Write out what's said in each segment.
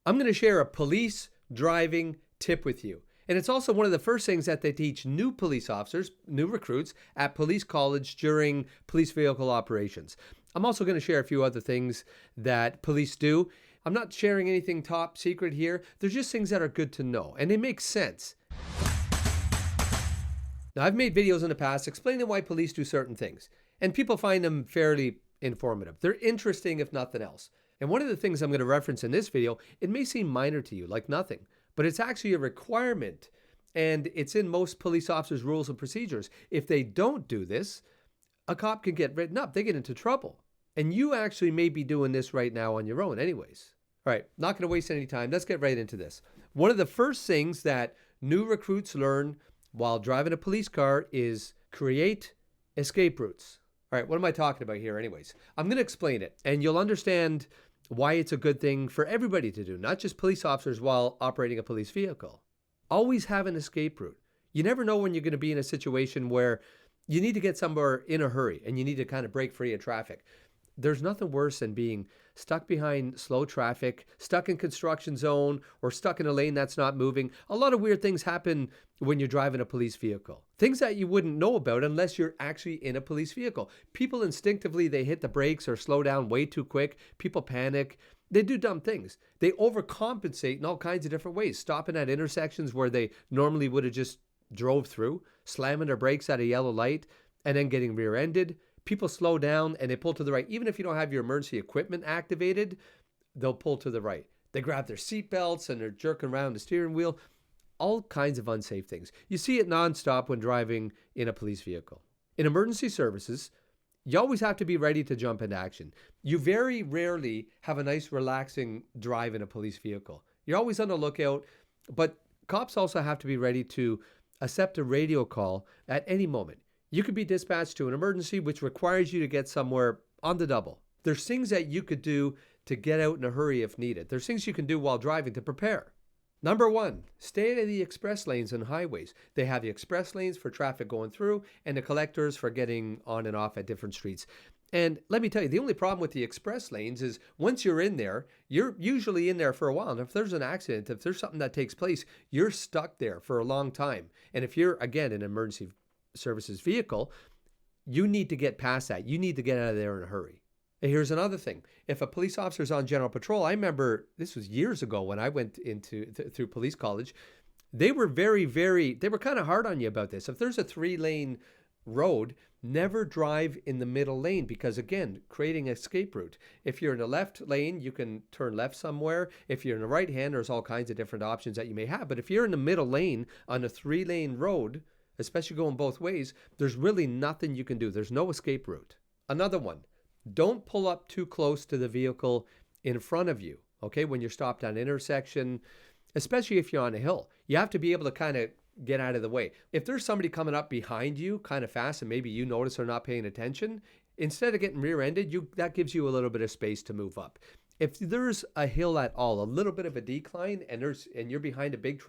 I'm going to share a police driving tip with you. And it's also one of the first things that they teach new police officers, new recruits at police college during police vehicle operations. I'm also going to share a few other things that police do. I'm not sharing anything top secret here. They're just things that are good to know, and they make sense. Now, I've made videos in the past explaining why police do certain things, and people find them fairly informative. They're interesting, if nothing else. And one of the things I'm going to reference in this video, it may seem minor to you, like nothing, but it's actually a requirement, and it's in most police officers' rules and procedures. If they don't do this, a cop can get written up. They get into trouble. And you actually may be doing this right now on your own anyways. All right, not going to waste any time. Let's get right into this. One of the first things that new recruits learn while driving a police car is create escape routes. All right, what am I talking about here anyways? I'm going to explain it, and you'll understand why it's a good thing for everybody to do, not just police officers while operating a police vehicle. Always have an escape route. You never know when you're going to be in a situation where you need to get somewhere in a hurry and you need to kind of break free of traffic. There's nothing worse than being stuck behind slow traffic, stuck in construction zone, or stuck in a lane that's not moving. A lot of weird things happen when you're driving a police vehicle. Things that you wouldn't know about unless you're actually in a police vehicle. People instinctively, they hit the brakes or slow down way too quick. People panic. They do dumb things. They overcompensate in all kinds of different ways, stopping at intersections where they normally would have just drove through, slamming their brakes at a yellow light, and then getting rear-ended. People slow down and they pull to the right. Even if you don't have your emergency equipment activated, they'll pull to the right. They grab their seat belts and they're jerking around the steering wheel. All kinds of unsafe things. You see it nonstop when driving in a police vehicle. In emergency services, you always have to be ready to jump into action. You very rarely have a nice relaxing drive in a police vehicle. You're always on the lookout, but cops also have to be ready to accept a radio call at any moment. You could be dispatched to an emergency, which requires you to get somewhere on the double. There's things that you could do to get out in a hurry if needed. There's things you can do while driving to prepare. Number one, stay out of the express lanes and highways. They have the express lanes for traffic going through and the collectors for getting on and off at different streets. And let me tell you, the only problem with the express lanes is once you're in there, you're usually in there for a while. And if there's an accident, if there's something that takes place, you're stuck there for a long time. And if you're, again, in an emergency services vehicle, you need to get past that. You need to get out of there in a hurry. And here's another thing. If a police officer is on general patrol, I remember this was years ago when I went through police college, they were they were kind of hard on you about this. If there's a 3-lane road, never drive in the middle lane because, again, creating an escape route. If you're in the left lane, you can turn left somewhere. If you're in the right hand, there's all kinds of different options that you may have. But if you're in the middle lane on a 3-lane road, especially going both ways, there's really nothing you can do. There's no escape route. Another one, don't pull up too close to the vehicle in front of you, okay, when you're stopped at an intersection, especially if you're on a hill. You have to be able to kind of get out of the way. If there's somebody coming up behind you kind of fast and maybe you notice they're not paying attention, instead of getting rear-ended, that gives you a little bit of space to move up. If there's a hill at all, a little bit of a decline, and you're behind a big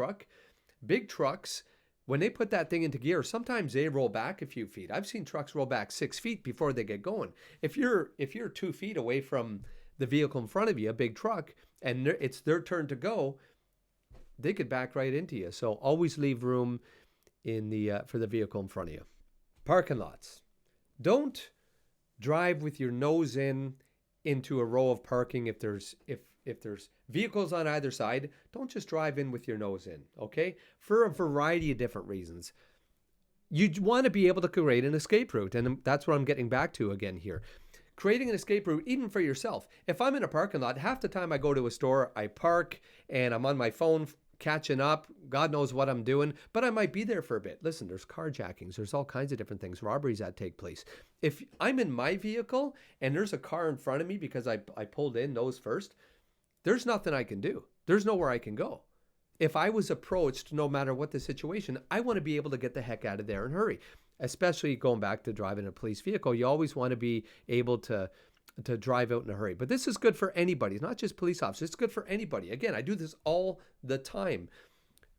trucks, when they put that thing into gear, sometimes they roll back a few feet. I've seen trucks roll back 6 feet before they get going. If you're 2 feet away from the vehicle in front of you, a big truck, and it's their turn to go, they could back right into you. So always leave room for the vehicle in front of you. Parking lots. Don't drive with your nose into a row of parking. If there's vehicles on either side, don't just drive in with your nose in, okay? For a variety of different reasons. You want to be able to create an escape route, and that's what I'm getting back to again here. Creating an escape route, even for yourself. If I'm in a parking lot, half the time I go to a store, I park, and I'm on my phone catching up. God knows what I'm doing, but I might be there for a bit. Listen, there's carjackings. There's all kinds of different things, robberies that take place. If I'm in my vehicle and there's a car in front of me because I pulled in nose first, there's nothing I can do. There's nowhere I can go. If I was approached, no matter what the situation, I want to be able to get the heck out of there and hurry. Especially going back to driving a police vehicle, you always want to be able to drive out in a hurry. But this is good for anybody. It's not just police officers. It's good for anybody. Again, I do this all the time.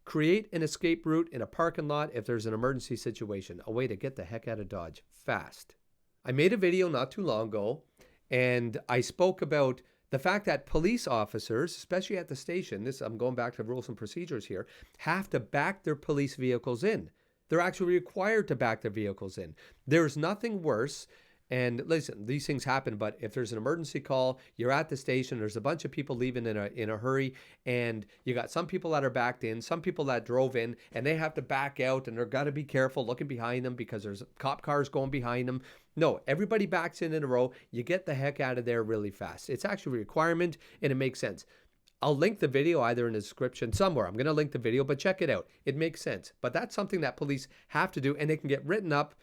Create an escape route in a parking lot if there's an emergency situation, a way to get the heck out of Dodge fast. I made a video not too long ago, and I spoke about The fact that police officers, especially at the station, this I'm going back to rules and procedures here, have to back their police vehicles in. They're actually required to back their vehicles in. There's nothing worse. And listen, these things happen, but if there's an emergency call, you're at the station, there's a bunch of people leaving in a hurry, and you got some people that are backed in, some people that drove in, and they have to back out, and they've got to be careful looking behind them because there's cop cars going behind them. No, everybody backs in a row. You get the heck out of there really fast. It's actually a requirement, and it makes sense. I'll link the video either in the description somewhere. I'm going to link the video, but check it out. It makes sense. But that's something that police have to do, and they can get written up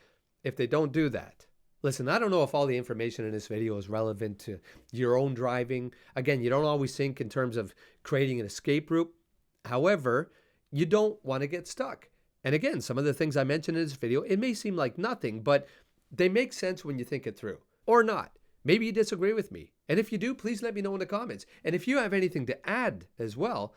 if they don't do that. Listen, I don't know if all the information in this video is relevant to your own driving. Again, you don't always think in terms of creating an escape route. However, you don't want to get stuck. And again, some of the things I mentioned in this video, it may seem like nothing, but they make sense when you think it through. Or not. Maybe you disagree with me. And if you do, please let me know in the comments. And if you have anything to add as well,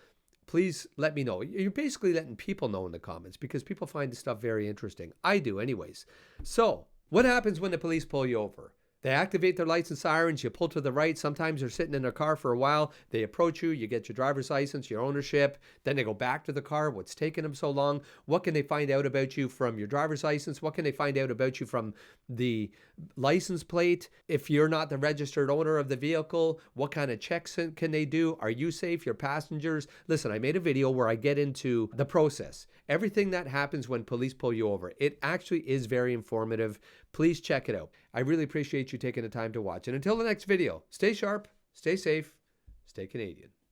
please let me know. You're basically letting people know in the comments because people find this stuff very interesting. I do anyways. So, what happens when the police pull you over? They activate their lights and sirens, you pull to the right. Sometimes they're sitting in their car for a while. They approach you, you get your driver's license, your ownership. Then they go back to the car. What's taking them so long? What can they find out about you from your driver's license? What can they find out about you from the license plate? If you're not the registered owner of the vehicle, what kind of checks can they do? Are you safe? Your passengers? Listen, I made a video where I get into the process. Everything that happens when police pull you over. It actually is very informative. Please check it out. I really appreciate you taking the time to watch. And until the next video, stay sharp, stay safe, stay Canadian.